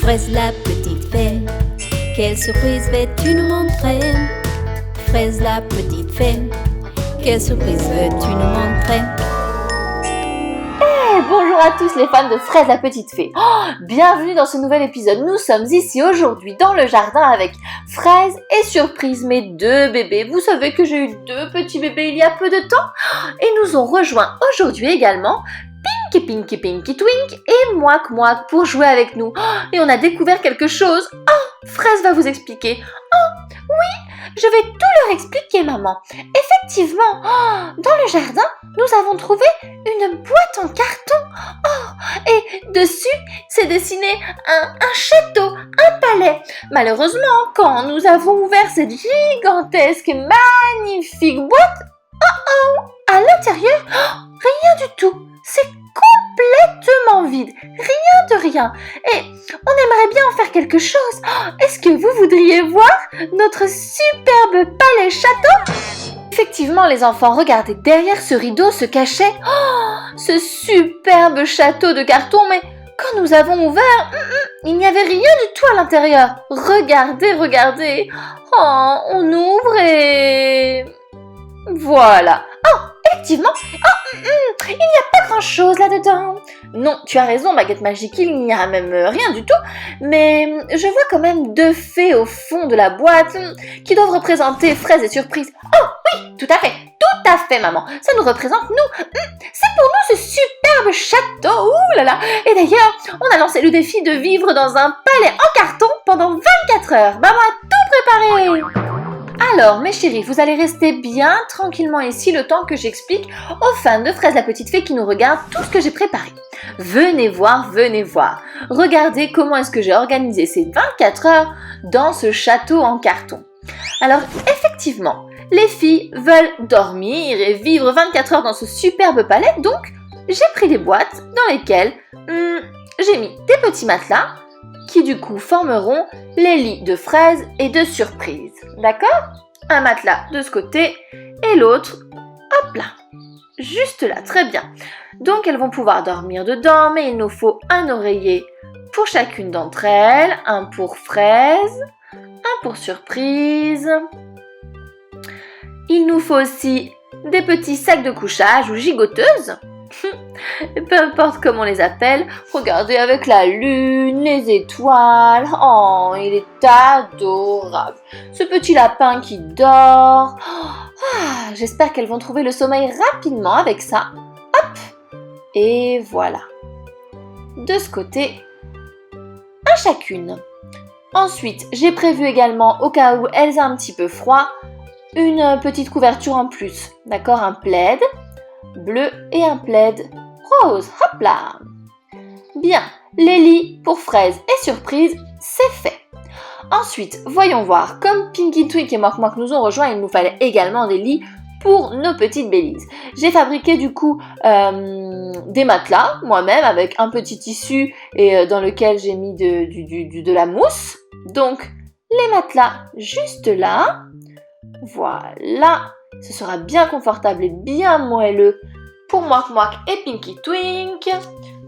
Fraise la petite fée, quelle surprise veux-tu nous montrer? Fraise la petite fée, quelle surprise veux-tu nous montrer? Bonjour à tous les fans de Fraise la petite fée. Bienvenue dans ce nouvel épisode. Nous sommes ici aujourd'hui dans le jardin avec Fraise et Surprise, mes deux bébés. Vous savez que j'ai eu deux petits bébés il y a peu de temps et nous ont rejoint aujourd'hui également Pinky Twink et Mouak pour jouer avec nous. Et on a découvert quelque chose. Fraise va vous expliquer. Oui, je vais tout leur expliquer, maman. Effectivement, dans le jardin, nous avons trouvé une boîte en carton. Et dessus, c'est dessiné un château, un palais. Malheureusement, quand nous avons ouvert cette gigantesque, magnifique boîte, à l'intérieur, rien du tout. C'est complètement vide, rien de rien. Et on aimerait bien en faire quelque chose. Est-ce que vous voudriez voir notre superbe palais château? Effectivement, les enfants, regardez, derrière ce rideau se cachait ce superbe château de carton, mais quand nous avons ouvert, il n'y avait rien du tout à l'intérieur. Regardez. On ouvre et... voilà. Effectivement, il n'y a pas grand-chose là-dedans. Non, tu as raison, baguette magique, il n'y a même rien du tout. Mais je vois quand même deux fées au fond de la boîte qui doivent représenter Fraise et Surprise. Oui, tout à fait, maman. Ça nous représente, nous. C'est pour nous ce superbe château. Ouh là là. Et d'ailleurs, on a lancé le défi de vivre dans un palais en carton pendant 24 heures. Maman a tout préparé. Alors, mes chéris, vous allez rester bien tranquillement ici le temps que j'explique aux fans de Fraise la petite fée qui nous regardent tout ce que j'ai préparé. Venez voir. Regardez comment est-ce que j'ai organisé ces 24 heures dans ce château en carton. Alors, effectivement, les filles veulent dormir et vivre 24 heures dans ce superbe palais, donc j'ai pris des boîtes dans lesquelles j'ai mis des petits matelas qui du coup formeront les lits de Fraise et de Surprise. D'accord? Un matelas de ce côté et l'autre, hop là, juste là, très bien. Donc elles vont pouvoir dormir dedans, mais il nous faut un oreiller pour chacune d'entre elles, un pour Fraise, un pour Surprise. Il nous faut aussi des petits sacs de couchage ou gigoteuses. Peu importe comment on les appelle, regardez avec la lune, les étoiles, il est adorable. Ce petit lapin qui dort. J'espère qu'elles vont trouver le sommeil rapidement avec ça. Hop, et voilà. De ce côté, un chacune. Ensuite, j'ai prévu également, au cas où elles ont un petit peu froid, une petite couverture en plus. D'accord, un plaid bleu et un plaid rose. Hop là. Bien, les lits pour Fraise et Surprise, c'est fait. Ensuite, voyons voir, comme Pinky Twink et Mouak nous ont rejoints, il nous fallait également des lits pour nos petites Bélises. J'ai fabriqué du coup des matelas, moi-même, avec un petit tissu et dans lequel j'ai mis de la mousse. Donc, les matelas juste là. Voilà. Ce sera bien confortable et bien moelleux pour Mouak et Pinky Twink.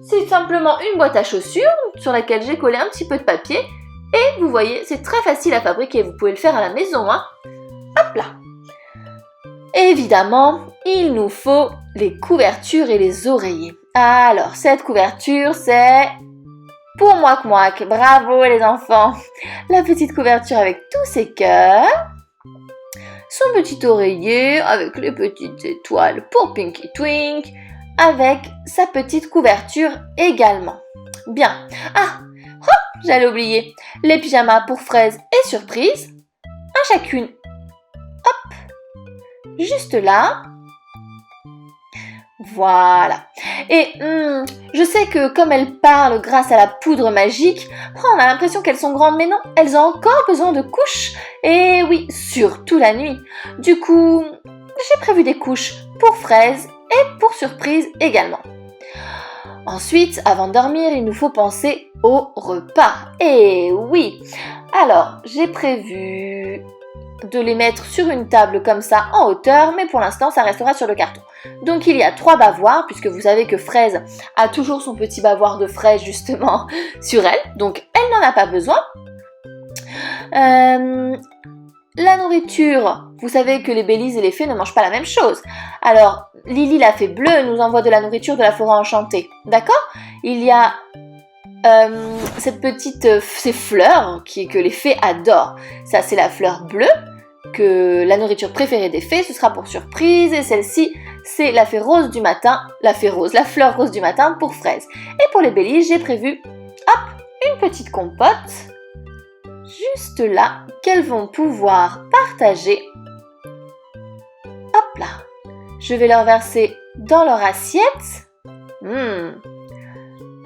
C'est simplement une boîte à chaussures sur laquelle j'ai collé un petit peu de papier. Et vous voyez, c'est très facile à fabriquer. Vous pouvez le faire à la maison. Hop là. Évidemment, il nous faut les couvertures et les oreillers. Alors, cette couverture, c'est pour Mouak. Bravo les enfants. La petite couverture avec tous ses cœurs. Son petit oreiller avec les petites étoiles pour Pinky Twink, avec sa petite couverture également. Bien. J'allais oublier. Les pyjamas pour Fraise et Surprise, un chacune. Hop, juste là. Voilà. Et je sais que comme elles parlent grâce à la poudre magique, on a l'impression qu'elles sont grandes, mais non, elles ont encore besoin de couches. Et oui, surtout la nuit. Du coup, j'ai prévu des couches pour Fraise et pour Surprise également. Ensuite, avant de dormir, il nous faut penser au repas. Et oui, alors j'ai prévu de les mettre sur une table comme ça en hauteur, mais pour l'instant ça restera sur le carton. Donc il y a 3 bavoirs, puisque vous savez que Fraise a toujours son petit bavoir de fraise justement sur elle, donc elle n'en a pas besoin. La nourriture, vous savez que les Bélises et les fées ne mangent pas la même chose. Alors Lily, la fée bleue, nous envoie de la nourriture de la forêt enchantée, d'accord? Il y a ces fleurs que les fées adorent. Ça c'est la fleur bleue, que la nourriture préférée des fées, ce sera pour surprise, et celle-ci c'est la fée rose du matin, la fleur rose du matin pour Fraise. Et pour les Bélises, j'ai prévu, une petite compote, juste là, qu'elles vont pouvoir partager. Hop là, je vais leur verser dans leur assiette.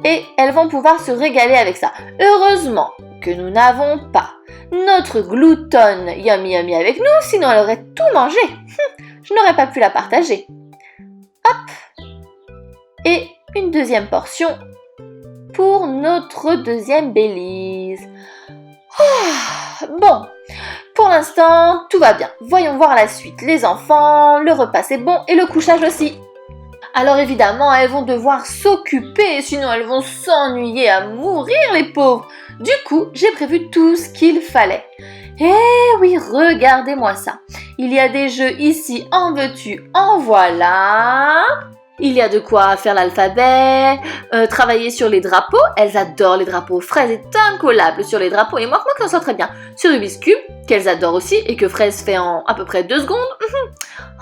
Et elles vont pouvoir se régaler avec ça. Heureusement que nous n'avons pas notre gloutonne Yummy Yummy avec nous, sinon elle aurait tout mangé. Je n'aurais pas pu la partager. Hop. Et une deuxième portion pour notre deuxième Bélise. Bon, pour l'instant, tout va bien. Voyons voir la suite. Les enfants, le repas c'est bon et le couchage aussi. Alors évidemment, elles vont devoir s'occuper, sinon elles vont s'ennuyer à mourir, les pauvres. Du coup, j'ai prévu tout ce qu'il fallait. Eh oui, regardez-moi ça. Il y a des jeux ici, en veux-tu, en voilà. Il y a de quoi faire l'alphabet, travailler sur les drapeaux. Elles adorent les drapeaux. Fraise est incollable sur les drapeaux et moi qui en sors très bien. Sur Rubik's Cube, qu'elles adorent aussi et que Fraise fait en à peu près 2 secondes.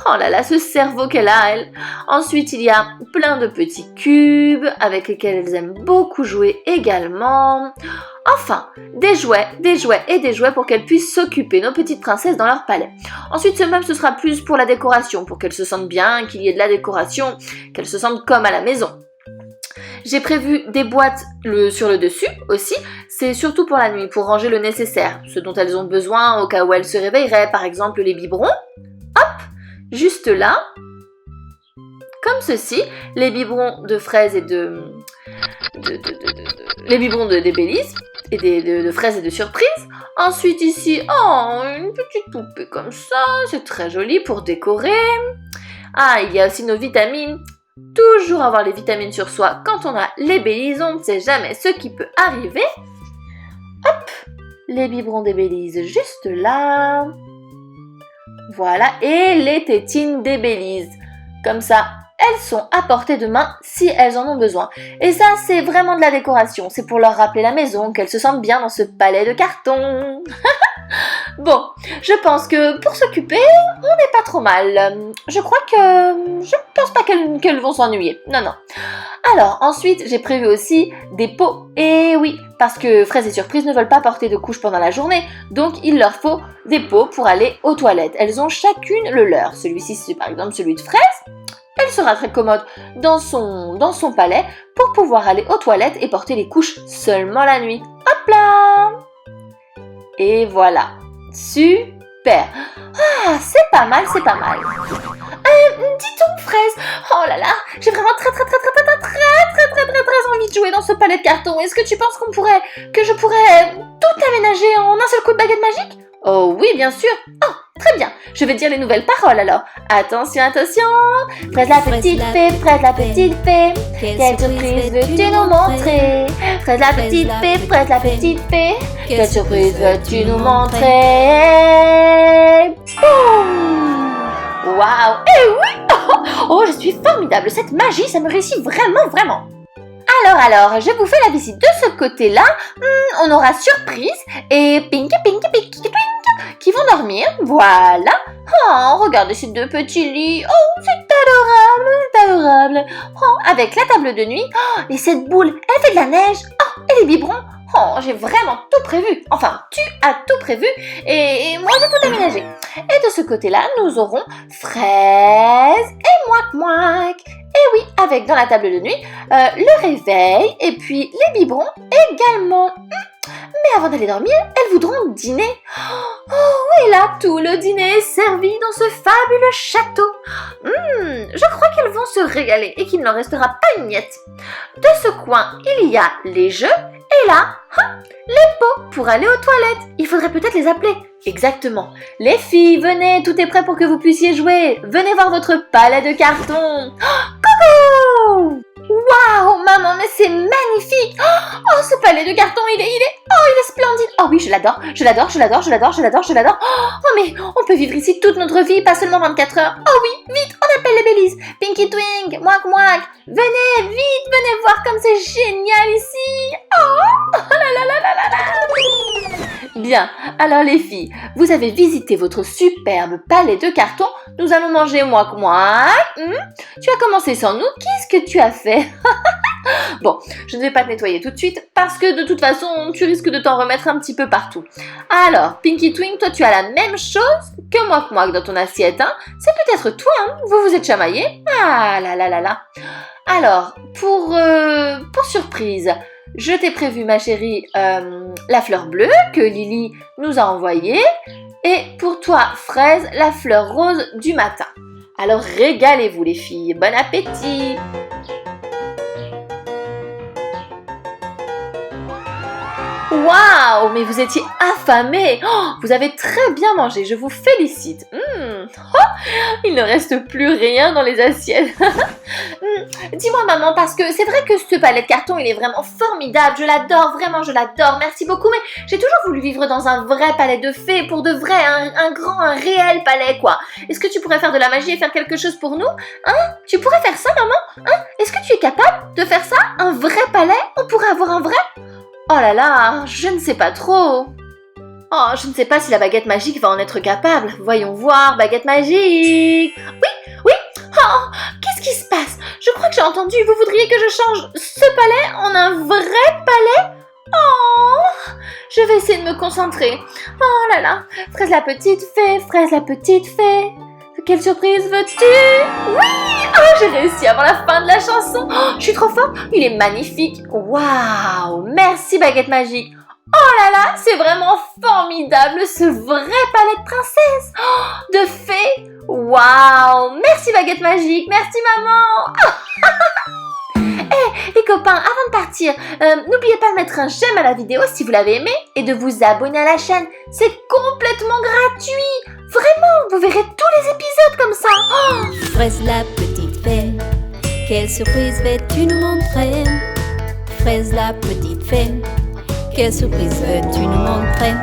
Oh là là, ce cerveau qu'elle a, elle. Ensuite, il y a plein de petits cubes avec lesquels elles aiment beaucoup jouer également. Enfin, des jouets pour qu'elles puissent s'occuper, nos petites princesses, dans leur palais. Ensuite, ce meuble, ce sera plus pour la décoration, pour qu'elles se sentent bien, qu'il y ait de la décoration, qu'elles se sentent comme à la maison. J'ai prévu des boîtes sur le dessus aussi, c'est surtout pour la nuit, pour ranger le nécessaire, ce dont elles ont besoin au cas où elles se réveilleraient, par exemple les biberons. Hop, juste là, comme ceci, les biberons de Fraise et les biberons des Bélises, et de Fraise et de Surprise. Ensuite ici, une petite poupée comme ça, c'est très joli pour décorer. Ah, il y a aussi nos vitamines. Toujours avoir les vitamines sur soi quand on a les Bélises, on ne sait jamais ce qui peut arriver. Hop, les biberons des Bélises juste là. Voilà, et les tétines des Bélises. Comme ça, elles sont à portée de main si elles en ont besoin. Et ça, c'est vraiment de la décoration. C'est pour leur rappeler la maison, qu'elles se sentent bien dans ce palais de carton. Bon, je pense que pour s'occuper, on n'est pas trop mal. Je pense pas qu'elles vont s'ennuyer. Non. Alors, ensuite, j'ai prévu aussi des pots. Et oui, parce que Fraise et Surprise ne veulent pas porter de couche pendant la journée, donc il leur faut des pots pour aller aux toilettes. Elles ont chacune le leur. Celui-ci, c'est par exemple celui de Fraise. Elle sera très commode dans son palais pour pouvoir aller aux toilettes et porter les couches seulement la nuit. Hop là! Et voilà. Super! Ah, c'est pas mal. Dis donc, Fraise, oh là là, j'ai vraiment très envie de jouer dans ce palais de carton. Est-ce que tu penses que je pourrais tout aménager en un seul coup de baguette magique? Oh oui, bien sûr. Oh, très bien. Je vais dire les nouvelles paroles alors. Attention. Fraise la petite fée, Fraise la petite fée. Quelle surprise veux-tu nous montrer? Fraise la petite fée, Fraise la petite fée. Quelle surprise veux-tu nous montrer? Boum! Waouh! Eh oui! Oh, je suis formidable. Cette magie, ça me réussit vraiment. Alors, je vous fais la visite de ce côté-là. On aura Surprise et Pinky qui vont dormir. Voilà. Oh, regardez ces 2 petits lits. Oh, c'est adorable. Oh, avec la table de nuit. Oh, et cette boule, elle fait de la neige. Oh, et les biberons. Oh, j'ai vraiment tout prévu. Enfin, tu as tout prévu et moi j'ai tout aménagé. Et de ce côté-là, nous aurons Fraise et Mouac. Et oui, avec dans la table de nuit, le réveil et puis les biberons également. Mais avant d'aller dormir, elles voudront dîner. Oh, et là, tout le dîner est servi dans ce fabuleux château. Je crois qu'elles vont se régaler et qu'il ne leur restera pas une miette. De ce coin, il y a les jeux Et là, les pots pour aller aux toilettes. Il faudrait peut-être les appeler. Exactement. Les filles, venez, tout est prêt pour que vous puissiez jouer. Venez voir votre palais de carton. Coucou! Waouh, maman, mais c'est magnifique! Oh, ce palais de carton, il est splendide! Oh oui, je l'adore! Oh, mais on peut vivre ici toute notre vie, pas seulement 24 heures. Oh oui, vite, on appelle les Baileys. Pinky Twink, Mouak Mouak, venez, vite, venez voir comme c'est génial ici! Oh là là là là là là! Bien, alors les filles, vous avez visité votre superbe palais de carton. Nous allons manger Mouak Mouak. Tu as commencé sans nous, qu'est-ce que tu as fait? Bon, je ne vais pas te nettoyer tout de suite parce que de toute façon, tu risques de t'en remettre un petit peu partout. Alors, Pinky Twink, toi tu as la même chose que Mouak Mouak dans ton assiette, hein? C'est peut-être toi, hein? Vous vous êtes chamaillés? Ah là là là là. Alors, pour surprise, je t'ai prévu, ma chérie, la fleur bleue que Lily nous a envoyée. Et pour toi, Fraise, la fleur rose du matin. Alors régalez-vous les filles, bon appétit! Waouh, mais vous étiez affamés! Oh, vous avez très bien mangé, je vous félicite! Oh, il ne reste plus rien dans les assiettes. Dis-moi maman, parce que c'est vrai que ce palais de carton, il est vraiment formidable, je l'adore, vraiment je l'adore, merci beaucoup, mais j'ai toujours voulu vivre dans un vrai palais de fées, pour de vrai, un réel palais quoi. Est-ce que tu pourrais faire de la magie et faire quelque chose pour nous? Hein? Tu pourrais faire ça maman? Hein? Est-ce que tu es capable de faire ça? Un vrai palais? On pourrait avoir un vrai? Oh là là, je ne sais pas trop. Oh, je ne sais pas si la baguette magique va en être capable. Voyons voir, baguette magique. Oui. Oh, qu'est-ce qui se passe? Je crois que j'ai entendu, vous voudriez que je change ce palais en un vrai palais? Oh, je vais essayer de me concentrer. Oh là là, Fraise la petite fée, Fraise la petite fée. Quelle surprise veux-tu? Oui! Oh, j'ai réussi avant la fin de la chanson. Oh, je suis trop forte. Il est magnifique. Waouh! Merci, baguette magique. Oh là là, c'est vraiment formidable, ce vrai palais de princesse. Oh, de fée. Waouh! Merci, baguette magique. Merci, maman. Les copains, avant de partir, n'oubliez pas de mettre un j'aime à la vidéo si vous l'avez aimé et de vous abonner à la chaîne. C'est complètement gratuit. Vraiment, vous verrez tous les épisodes comme ça. Oh, Fraise la petite fée, quelle surprise veux-tu nous montrer? Fraise la petite fée, quelle surprise veux-tu nous montrer?